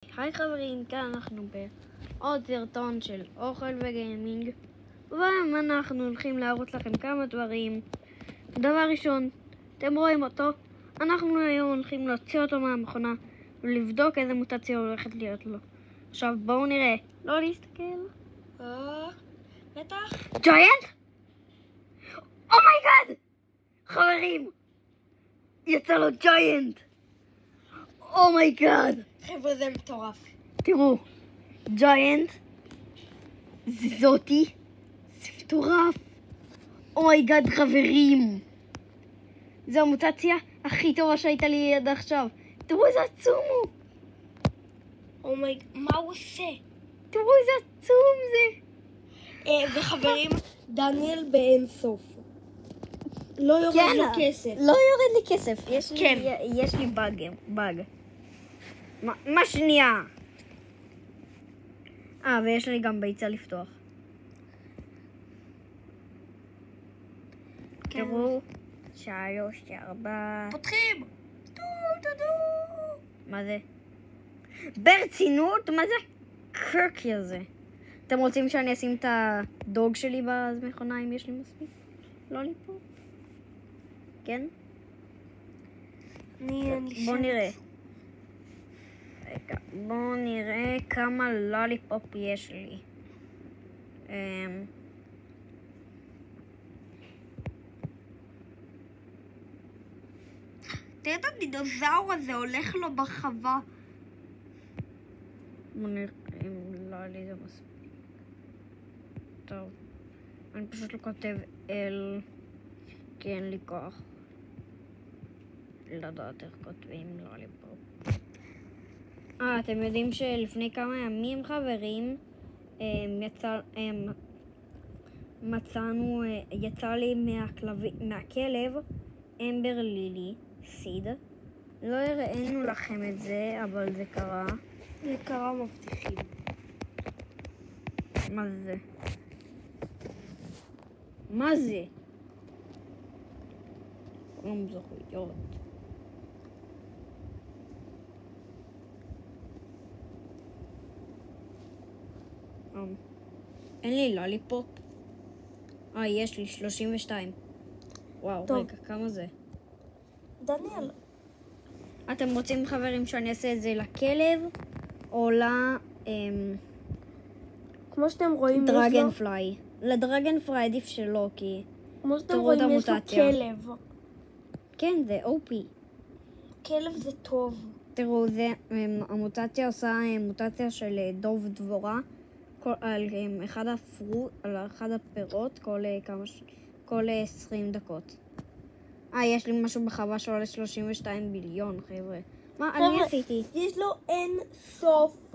היי חברים, כאן אנחנו בעוד סרטון של אוכל וגיימינג, והיום אנחנו הולכים להראות לכם כמה דברים. דבר ראשון, אתם רואים אותו, אנחנו היום הולכים להוציא אותו מהמכונה ולבדוק איזה מוטציה הולכת להיות לו. עכשיו בואו נראה, לא להסתכל. בטח. ג'יינט? אומייגאד! חברים, יצא לו ג'יינט! אומייגאד! חבר'ה, זה מטורף. תראו, ג'יינט, זאתי, זה מטורף. אומייגאד חברים, זו המוטציה הכי טובה שהייתה לי עד עכשיו. תראו איזה עצום הוא. אומייגאד, מה הוא עושה? תראו איזה עצום זה. וחברים, דניאל באינסוף. לא יורד לו כסף. לא יורד לי כסף, כן. יש לי באג. מה שנייה? ויש לי גם ביצה לפתוח. כן. תראו, 3, 4... פותחים! טו. מה זה? ברצינות? מה זה הקרקי הזה? אתם רוצים שאני אשים את הדוג שלי במכונה אם יש לי מספיק? לא לי פה? כן? בוא נראה. רגע, בואו נראה כמה לוליפופ יש לי. תראה את הדינוזאור הזה, הולך לו בחווה. בואו נראה אם לא לי זה מספיק. טוב. אני פשוט לא כותב אל, כי אין לי כוח לדעת איך כותבים לוליפופ. אתם יודעים שלפני כמה ימים חברים, יצא לי מהכלב אמבר לילי סיד. לא הראינו לכם את זה, אבל זה קרה. זה קרה מבטיחים. מה זה? מה זה? כלום זכויות. אין לי לוליפופ. יש לי 32. וואו, טוב. רגע, כמה זה? דניאל. אתם רוצים חברים שאני אעשה את זה לכלב או כמו שאתם רואים, לדרגן פליי? לדרגן פליי עדיף שלא, כי כמו שאתם תראו את רואים, יש לו המוטציה. כלב. כן, זה OP. כלב זה טוב. תראו, המוטציה עושה מוטציה של דוב דבורה על אחד הפירות כל 20 דקות. יש לי משהו בחווה שעולה 32 ביליון, חבר'ה. מה אני עשיתי? יש לו אין סוף.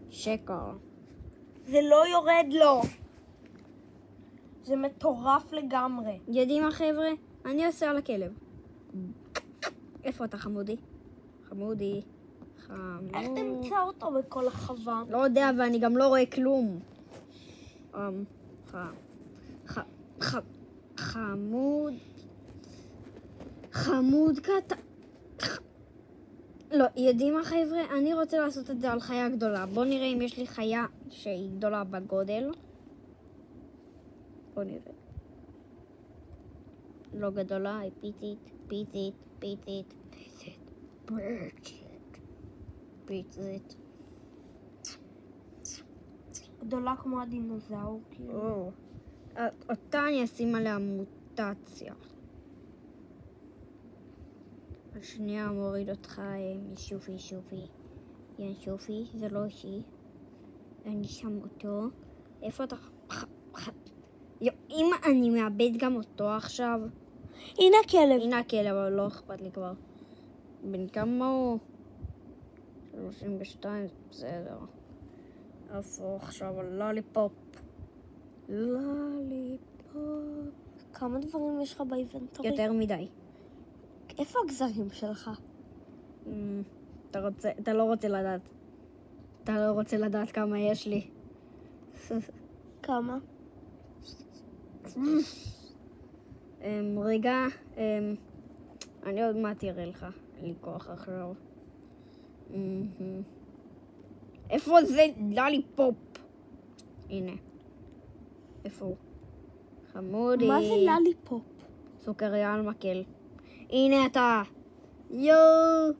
שקר. זה לא יורד לו. זה מטורף לגמרי. יודעים מה חבר'ה? אני עושה על הכלב. איפה אתה חמודי? חמודי. איך תמצא אותו בכל החווה? לא יודע, ואני גם לא רואה כלום. חמוד קטן. לא, יודעים מה חבר'ה? אני רוצה לעשות את זה על חיה גדולה. בואו נראה אם יש לי חיה שהיא גדולה בגודל. בואו נראה. לא גדולה, היא פיצית. פיצית. גדולה כמו הדינוזאור, כאילו. אותה אני אשים עליה מוטציה. השנייה מוריד אותך משופי. שופי, זה לא אישי. אני שם אותו. איפה אתה? אם אני מאבד גם אותו עכשיו. הנה הכלב. הנה הכלב, אבל לא אכפת לי כבר. בן כמה הוא? 32, בסדר. איפה עכשיו לוליפופ? כמה דברים יש לך באינבנטורי? יותר מדי. איפה הגזרים שלך? אתה לא רוצה לדעת. אתה לא רוצה לדעת כמה יש לי. כמה? רגע, אני עוד מעט אראה לך. אין לי כוח עכשיו. איפה זה לליפופ? הנה. איפה הוא? חמודי. מה זה לליפופ? סוכריה על מקל. הנה אתה. יואו.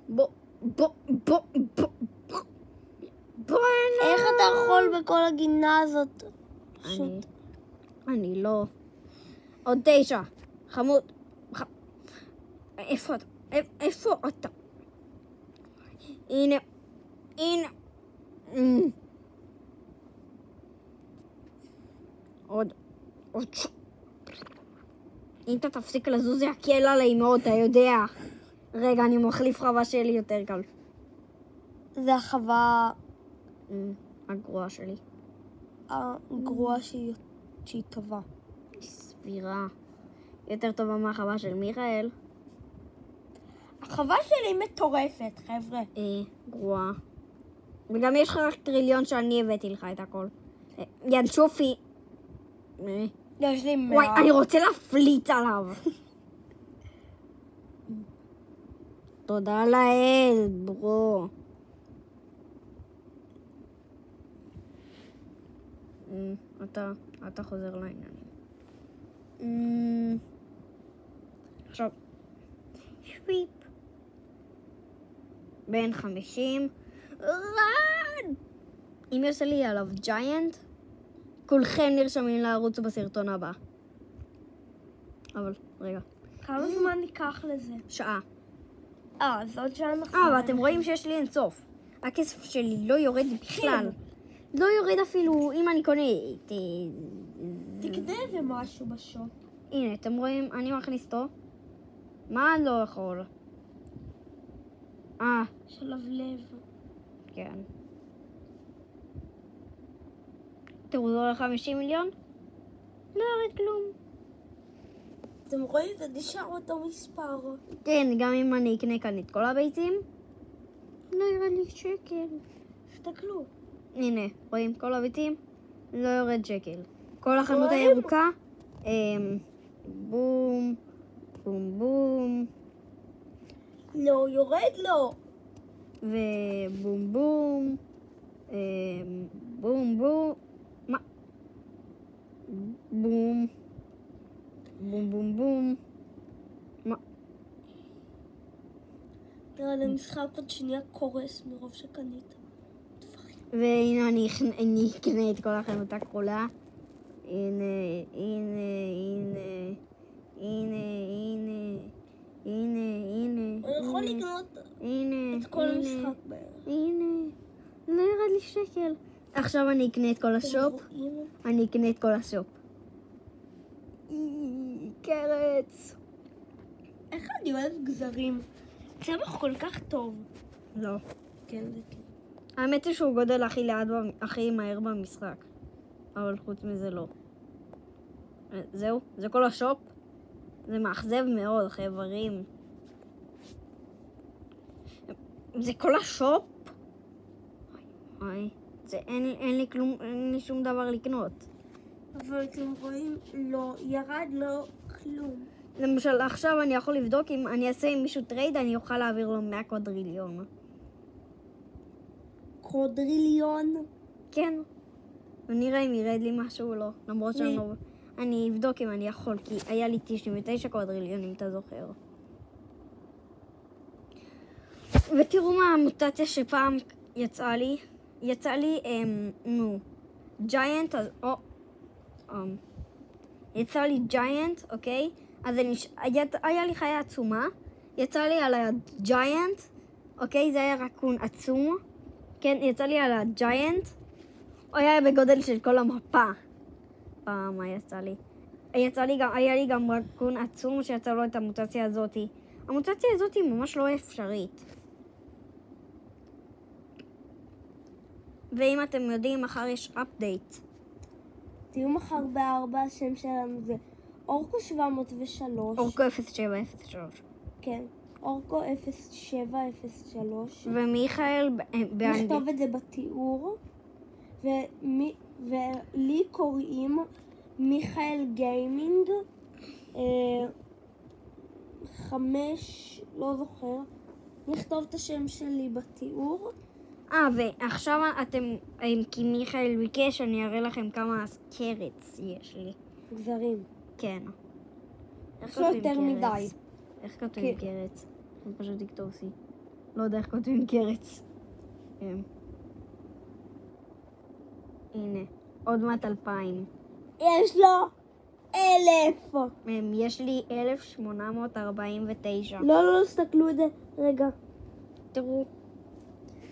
בוא. איך אתה יכול בכל הגינה הזאת? אני לא. עוד 9. חמוד. איפה אתה? איפה אתה? הנה. עוד. אם אתה תפסיק לזוז זה יקל עליי מאוד, אתה יודע. רגע, אני מחליף חווה שלי יותר קל. זה החווה הגרועה שלי. הגרועה שהיא טובה. סבירה. יותר טובה מהחווה של מיכאל. החווה שלי מטורפת, חבר'ה. גרועה. וגם יש לך רק טריליון שאני הבאתי לך את הכל. ינשופי. יש לי 100. וואי, אני רוצה להפליץ עליו. תודה לאל, ברו. אתה חוזר לעניינים. עכשיו. שוויפ. בן 50. רן! אם יעשה לי עליו ג'יינט, כולכם נרשמים לערוץ בסרטון הבא. אבל, רגע. כמה זמן ניקח לזה? שעה. אז עוד שעה אנחנו... ואתם רואים שיש לי אינסוף. הכסף שלי לא יורד בכלל. לא יורד אפילו אם אני קונה את... תקנה איזה משהו בשופ. הנה, אתם רואים, אני מכניס אותו. מה אני לא יכול? שלב לב. כן. תראו, זה עולה 50 מיליון? לא יורד כלום. אתם רואים? זה נשאר אותו מספר. כן, גם אם אני אקנה כאן את כל הביצים, לא יורד לי שקל. תסתכלו. הנה, רואים? כל הביצים, לא יורד שקל. כל החנות הירוקה, בום, בום בום. לא, יורד לו. ובום בום, בום בום, מה? בום, בום בום בום, מה? תראה, למשחק עוד שנייה קורס מרוב שקנית. והנה אני אקנה את כל החנות הכחולה. הנה. הוא יכול לקנות את כל המשחק בערך. הנה. לא ירד לי שקל. עכשיו אני אקנה את כל השופ. אני אקנה את כל השופ. קרץ. איך אני אוהב גזרים? צמח כל כך טוב. לא. כן, זה כן. האמת היא שהוא גודל הכי מהר במשחק. אבל חוץ מזה לא. זהו, זה כל השופ. זה מאכזב מאוד, חברים. זה כל השופ? אוי, זה אין לי כלום, אין לי שום דבר לקנות. אבל אתם רואים, לא, ירד לו כלום. למשל, עכשיו אני יכול לבדוק אם אני אעשה עם מישהו טרייד, אני אוכל להעביר לו 100 קוודריליון. קוודריליון? כן. ונראה אם ירד לי משהו או לא. למרות שאני לא... אני אבדוק אם אני יכול, כי היה לי 99 קוודריליון, אם אתה זוכר. ותראו מה המוטציה שפעם יצאה לי. יצא לי, ג'יינט, יצא לי ג'יינט, אוקיי? אז היה לי חיה עצומה, יצא לי על הג'יינט, אוקיי? זה היה רקון עצום, כן? יצא לי על הג'יינט, הוא היה בגודל של כל המפה. מה יצא לי? היה לי גם רקון עצום שיצא לו את המוטציה הזאתי. המוטציה הזאתי ממש לא אפשרית. ואם אתם יודעים, מחר יש אפדייט. תהיו מחר ב4, השם שלנו זה אורקו 703. אורקו 0703. כן, אורקו 0703. ומיכאל באנגלית. נכתוב את זה בתיאור. ולי קוראים מיכאל גיימינג. 5, לא זוכר. נכתוב את השם שלי בתיאור. ועכשיו אתם, כי מיכאל ביקש, אני אראה לכם כמה קרץ יש לי. גזרים. כן. יש לו יותר מדי. איך כותבים קרץ? אני פשוט אכתוב C. לא יודע איך כותבים קרץ. הנה, עוד מעט 2,000. יש לו 1,000. יש לי 1,849. לא, תסתכלו את זה. רגע. תראו.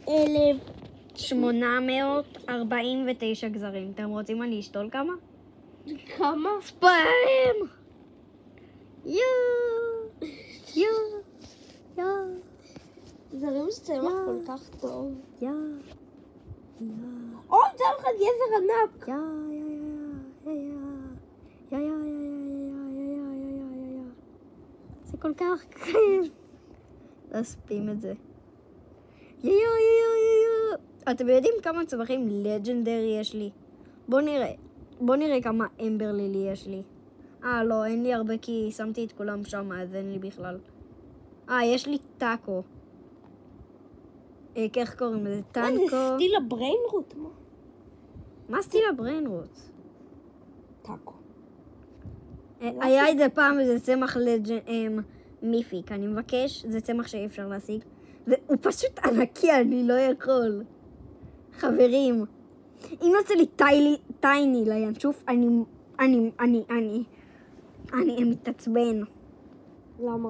1,849 גזרים. אתם רוצים אני אשתול כמה? כמה? ספיים! גזרים זה צמח כל כך טוב. יא. זה לך גזר ענק. זה כל כך כיף. להספים את זה. אתם יודעים כמה צמחים לג'נדרי יש לי? בוא נראה כמה אמבר לילי יש לי. לא, אין לי הרבה כי שמתי את כולם שם, אז אין לי בכלל. יש לי טאקו. איך קוראים לזה? טנקו. זה סטיל הבריינרוט? מה סטיל הבריינרוט? טאקו. היה את זה פעם, וזה צמח מיפיק. אני מבקש, זה צמח שאי אפשר להשיג. והוא פשוט ענקי, אני לא יכול. חברים, אם יוצא לי טייני לינשוף, אני מתעצבן. למה?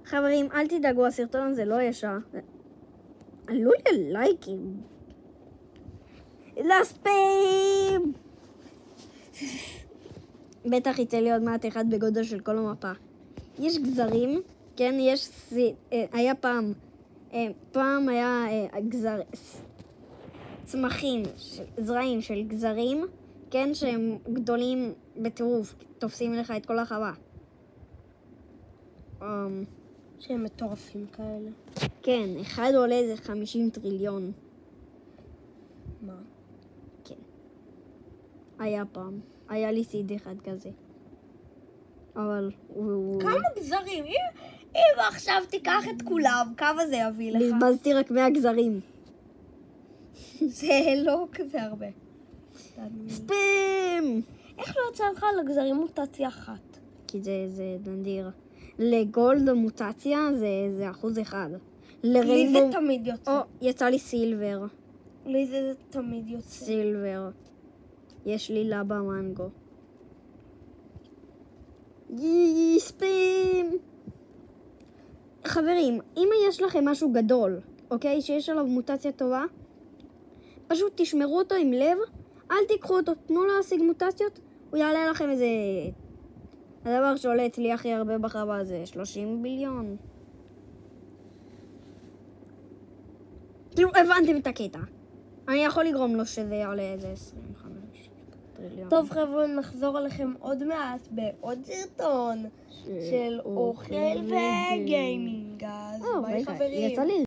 חברים, אל תדאגו, הסרטון הזה לא ישר. עלו לי לייקים. לספים! בטח יצא לי עוד מעט אחד בגודל של כל המפה. יש גזרים, כן, היה פעם היה צמחים, זרעים של גזרים, כן, שהם גדולים בטירוף, תופסים לך את כל החווה. שהם מטורפים כאלה. כן, אחד עולה איזה 50 טריליון. מה? כן. היה פעם. היה לי סיד אחד כזה. אבל הוא... כמה גזרים? אם עכשיו תיקח את כולם, כמה זה יביא לך? בזבזתי רק 100 גזרים. זה לא כזה הרבה. ספים! איך לא יצא לך לגזרים מוטציה אחת? כי זה נדיר. לגולד מוטציה זה 1%. לי זה תמיד יוצא. יצא לי סילבר. לי זה תמיד יוצא. סילבר. יש לי לבה מנגו. ספים! חברים, אם יש לכם משהו גדול, אוקיי, שיש עליו מוטציה טובה, פשוט תשמרו אותו עם לב, אל תיקחו אותו, תנו לו להשיג מוטציות, הוא יעלה לכם איזה... הדבר שעולה אצלי הכי הרבה בחווה זה 30 ביליון. כאילו, הבנתם את הקטע. אני יכול לגרום לו שזה יעלה איזה 25 טריליון. טוב חבר'ה, נחזור עליכם עוד מעט בעוד סרטון של אוכל וגיימינג. אז ביי חברים. יצא לי